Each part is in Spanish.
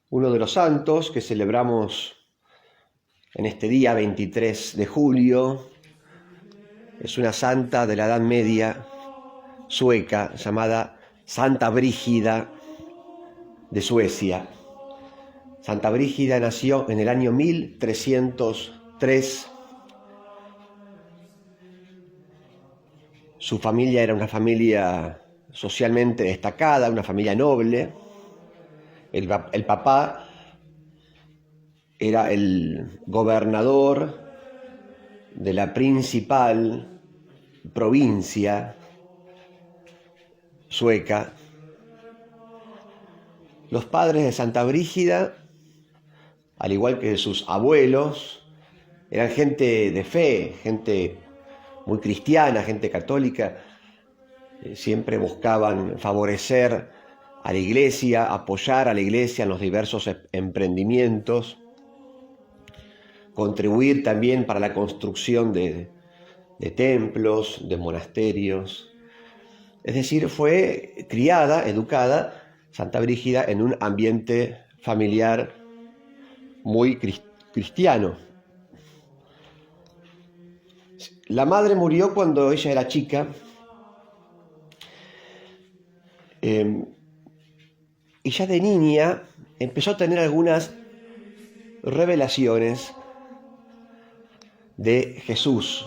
Uno de los santos que celebramos en este día 23 de julio es una santa de la Edad Media sueca llamada Santa Brígida de Suecia. Santa Brígida nació en el año 1303. Su familia era una familia socialmente destacada, una familia noble. El papá era el gobernador de la principal provincia sueca. Los padres de Santa Brígida, al igual que sus abuelos, eran gente de fe, gente muy cristiana, gente católica. Siempre buscaban favorecer a la iglesia, apoyar a la iglesia en los diversos emprendimientos, contribuir también para la construcción de templos, de monasterios. Es decir, fue criada, educada, Santa Brígida en un ambiente familiar muy cristiano. La madre murió cuando ella era chica, y ya de niña empezó a tener algunas revelaciones de Jesús.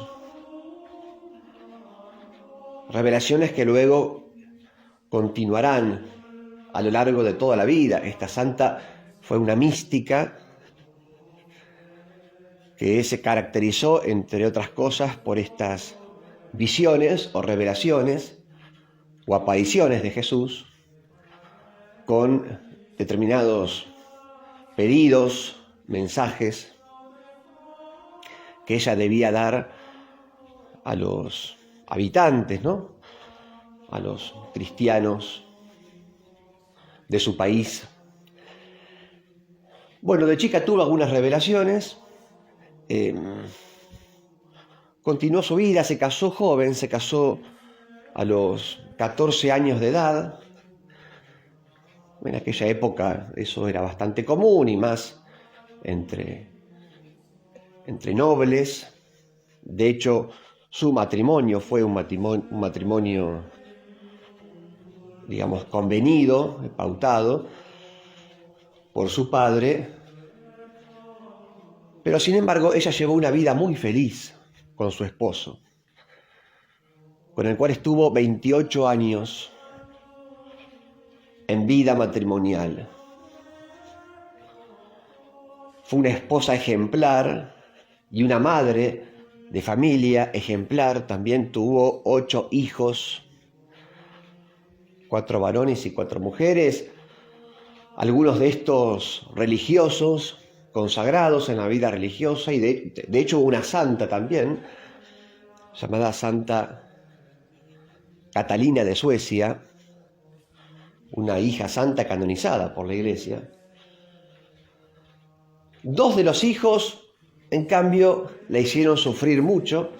Revelaciones que luego continuarán a lo largo de toda la vida. Esta santa fue una mística que se caracterizó, entre otras cosas, por estas visiones o revelaciones o apariciones de Jesús con determinados pedidos, mensajes que ella debía dar a los habitantes, ¿no? A los cristianos de su país. Bueno, de chica tuvo algunas revelaciones, continuó su vida, se casó joven, se casó a los 14 años de edad. En aquella época eso era bastante común, y más entre nobles. De hecho, su matrimonio fue un matrimonio, digamos, convenido, pautado por su padre. Pero sin embargo, ella llevó una vida muy feliz con su esposo, con el cual estuvo 28 años en vida matrimonial. Fue una esposa ejemplar y una madre de familia ejemplar. También tuvo 8 hijos, 4 varones y 4 mujeres, algunos de estos religiosos, consagrados en la vida religiosa, y de hecho una santa también, llamada Santa Catalina de Suecia, una hija santa canonizada por la Iglesia. 2 de los hijos, en cambio, le hicieron sufrir mucho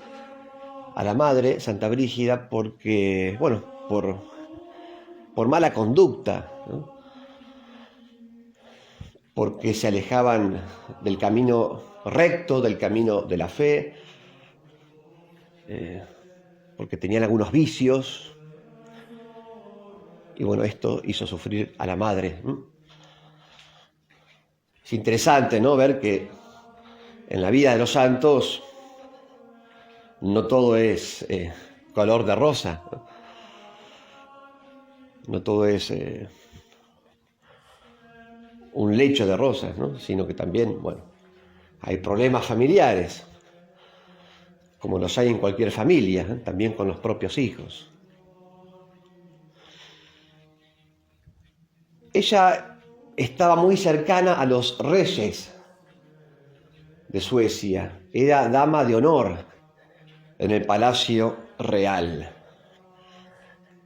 a la madre, Santa Brígida, porque, bueno, por mala conducta, ¿no? Porque se alejaban del camino recto, del camino de la fe, porque tenían algunos vicios, y bueno, esto hizo sufrir a la madre. Es interesante, ¿no?, ver que en la vida de los santos no todo es color de rosa, no todo es un lecho de rosas, ¿no?, sino que también, bueno, hay problemas familiares, como los hay en cualquier familia, también con los propios hijos. Ella estaba muy cercana a los reyes de Suecia, era dama de honor en el palacio real.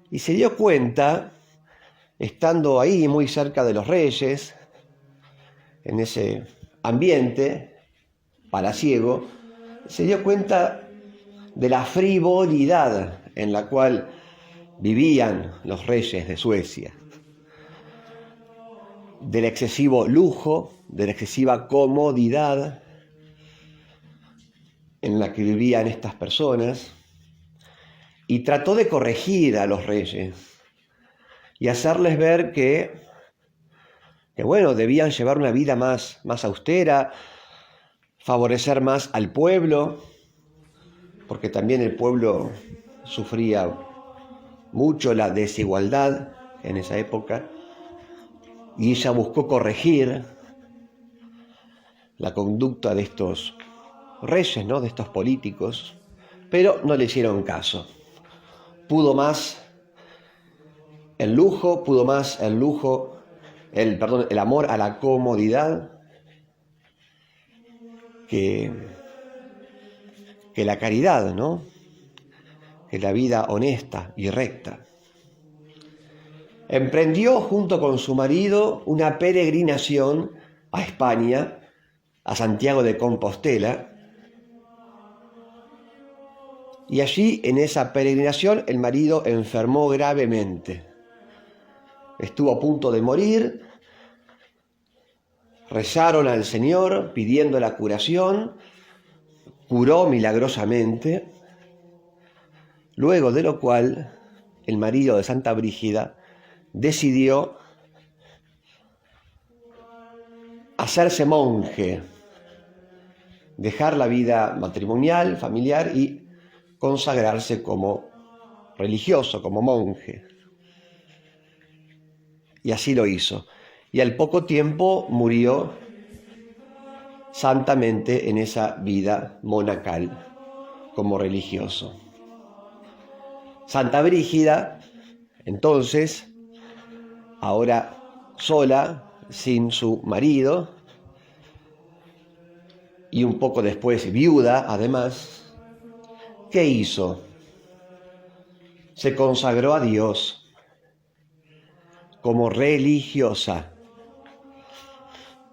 Y se dio cuenta, estando ahí muy cerca de los reyes, en ese ambiente palaciego, se dio cuenta de la frivolidad en la cual vivían los reyes de Suecia. del excesivo lujo, de la excesiva comodidad en la que vivían estas personas, y trató de corregir a los reyes y hacerles ver que bueno, debían llevar una vida más austera, favorecer más al pueblo, porque también el pueblo sufría mucho la desigualdad en esa época, y ella buscó corregir la conducta de estos reyes, ¿no? De estos políticos, pero no le hicieron caso. Pudo más el amor a la comodidad que la caridad, ¿no? Que la vida honesta y recta. Emprendió junto con su marido una peregrinación a España, a Santiago de Compostela, y allí en esa peregrinación el marido enfermó gravemente. Estuvo a punto de morir, rezaron al Señor pidiendo la curación, curó milagrosamente, luego de lo cual el marido de Santa Brígida decidió hacerse monje, dejar la vida matrimonial, familiar y consagrarse como religioso, como monje. Y así lo hizo. Y al poco tiempo murió santamente en esa vida monacal como religioso. Santa Brígida, entonces, ahora sola, sin su marido, y un poco después viuda, además, ¿qué hizo? Se consagró a Dios como religiosa.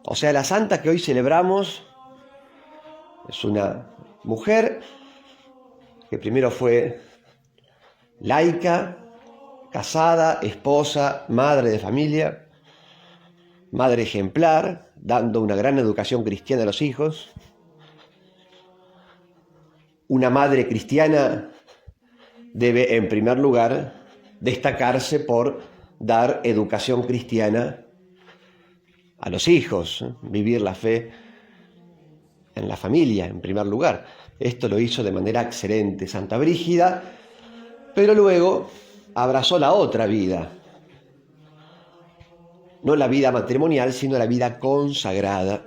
O sea, la santa que hoy celebramos es una mujer que primero fue laica, casada, esposa, madre de familia, madre ejemplar, dando una gran educación cristiana a los hijos. Una madre cristiana debe, en primer lugar, destacarse por dar educación cristiana a los hijos, vivir la fe en la familia, en primer lugar. Esto lo hizo de manera excelente Santa Brígida, pero luego abrazó la otra vida, no la vida matrimonial, sino la vida consagrada.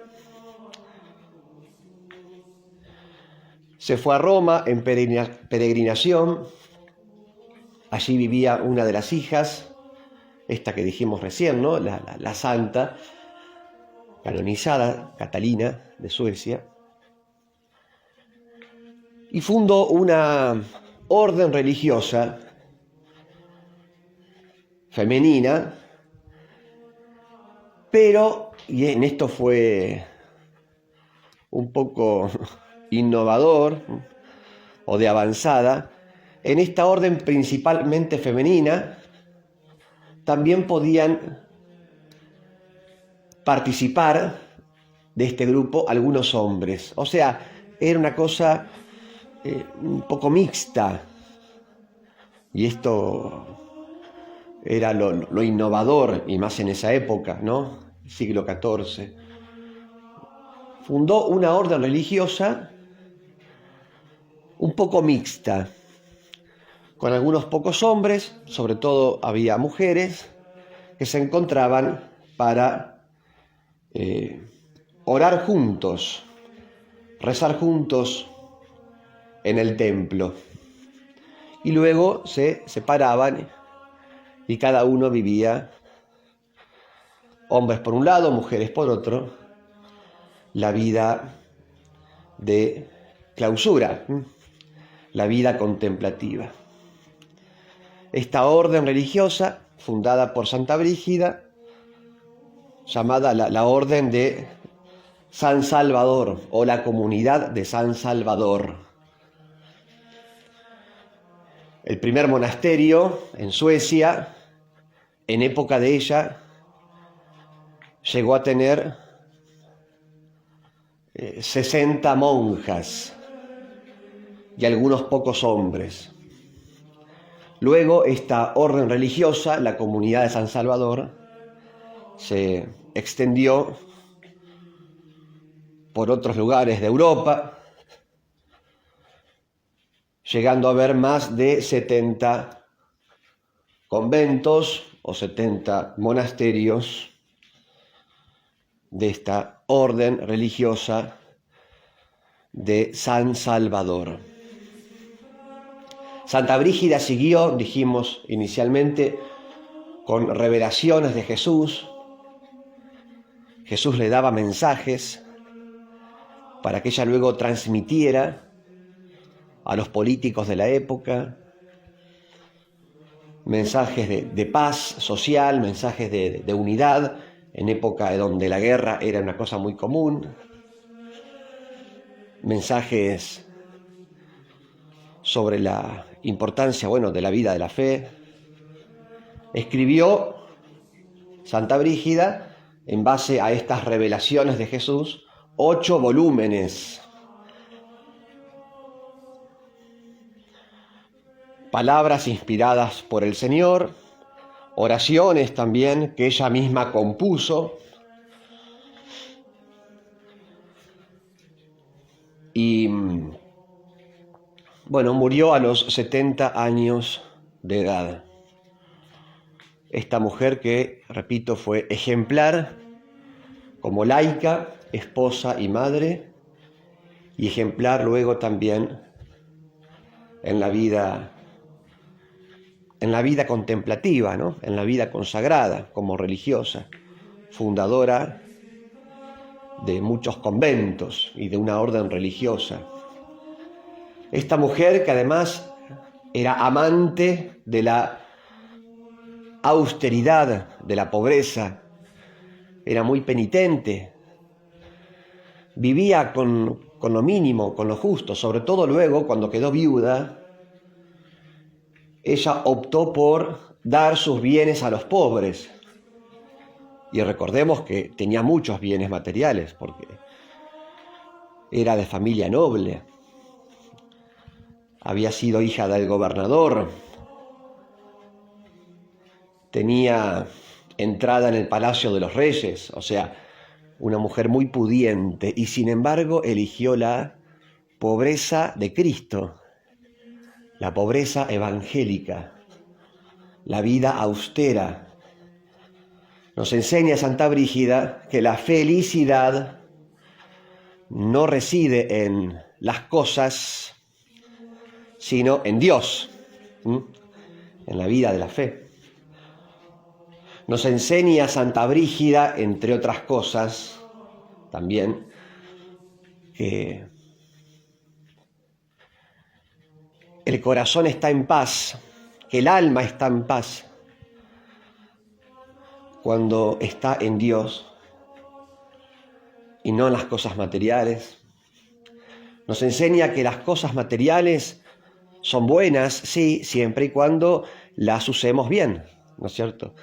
Se fue a Roma en peregrinación. Allí vivía una de las hijas, esta que dijimos recién, ¿no? La santa, canonizada, Catalina de Suecia. Y fundó una orden religiosa femenina, pero, y en esto fue un poco innovador o de avanzada, en esta orden principalmente femenina también podían participar de este grupo algunos hombres. O sea, era una cosa un poco mixta, y esto era lo innovador, y más en esa época, ¿no? Siglo XIV. Fundó una orden religiosa un poco mixta, con algunos pocos hombres, sobre todo había mujeres, que se encontraban para orar juntos, rezar juntos en el templo. Y luego se separaban y cada uno vivía, hombres por un lado, mujeres por otro, la vida de clausura, la vida contemplativa. Esta orden religiosa, fundada por Santa Brígida, llamada la Orden de San Salvador o la Comunidad de San Salvador. El primer monasterio en Suecia, en época de ella, llegó a tener 60 monjas y algunos pocos hombres. Luego esta orden religiosa, la Comunidad de San Salvador, se extendió por otros lugares de Europa, llegando a haber más de 70 conventos o 70 monasterios de esta orden religiosa de San Salvador. Santa Brígida siguió, dijimos inicialmente, con revelaciones de Jesús. Jesús le daba mensajes para que ella luego transmitiera a los políticos de la época, mensajes de paz social, mensajes de unidad, en época donde la guerra era una cosa muy común, mensajes sobre la importancia, de la vida de la fe. Escribió Santa Brígida, en base a estas revelaciones de Jesús, 8 volúmenes. Palabras inspiradas por el Señor, oraciones también que ella misma compuso. Y murió a los 70 años de edad. Esta mujer que, repito, fue ejemplar como laica, esposa y madre, y ejemplar luego también en la vida contemplativa, ¿no? En la vida consagrada como religiosa, fundadora de muchos conventos y de una orden religiosa. Esta mujer que además era amante de la austeridad, de la pobreza, era muy penitente, vivía con lo mínimo, con lo justo, sobre todo luego cuando quedó viuda. Ella optó por dar sus bienes a los pobres. Y recordemos que tenía muchos bienes materiales, porque era de familia noble. Había sido hija del gobernador. Tenía entrada en el palacio de los reyes, o sea, una mujer muy pudiente. Y sin embargo eligió la pobreza de Cristo, la pobreza evangélica, la vida austera. Nos enseña Santa Brígida que la felicidad no reside en las cosas, sino en Dios, en la vida de la fe. Nos enseña Santa Brígida, entre otras cosas, también, que el corazón está en paz, que el alma está en paz cuando está en Dios y no en las cosas materiales. Nos enseña que las cosas materiales son buenas, sí, siempre y cuando las usemos bien, ¿no es cierto?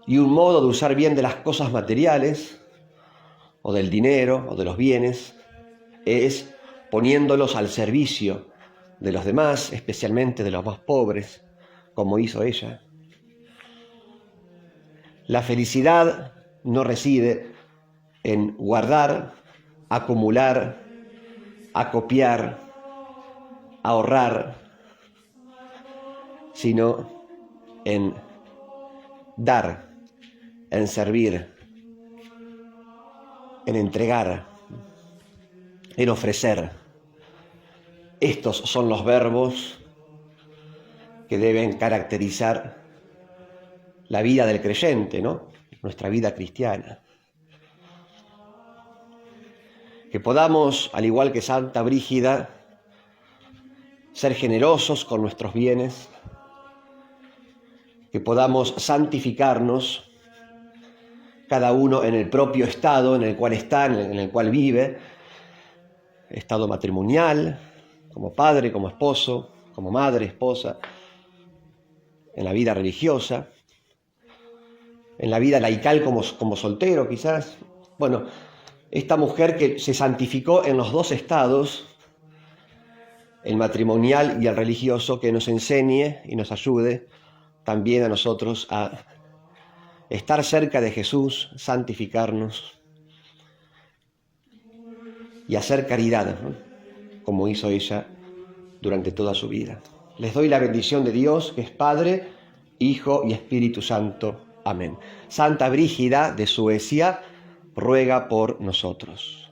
Y un modo de usar bien de las cosas materiales, o del dinero, o de los bienes, es poniéndolos al servicio de los demás, especialmente de los más pobres, como hizo ella. La felicidad no reside en guardar, acumular, acopiar, ahorrar, sino en dar, en servir, en entregar, en ofrecer. Estos son los verbos que deben caracterizar la vida del creyente, ¿no? Nuestra vida cristiana. Que podamos, al igual que Santa Brígida, ser generosos con nuestros bienes, que podamos santificarnos, cada uno en el propio estado en el cual está, en el cual vive, estado matrimonial, como padre, como esposo, como madre, esposa, en la vida religiosa, la vida laical como soltero quizás. Bueno, esta mujer que se santificó en los dos estados, el matrimonial y el religioso, que nos enseñe y nos ayude también a nosotros a estar cerca de Jesús, santificarnos y hacer caridad, ¿no? Como hizo ella durante toda su vida. Les doy la bendición de Dios, que es Padre, Hijo y Espíritu Santo. Amén. Santa Brígida de Suecia ruega por nosotros.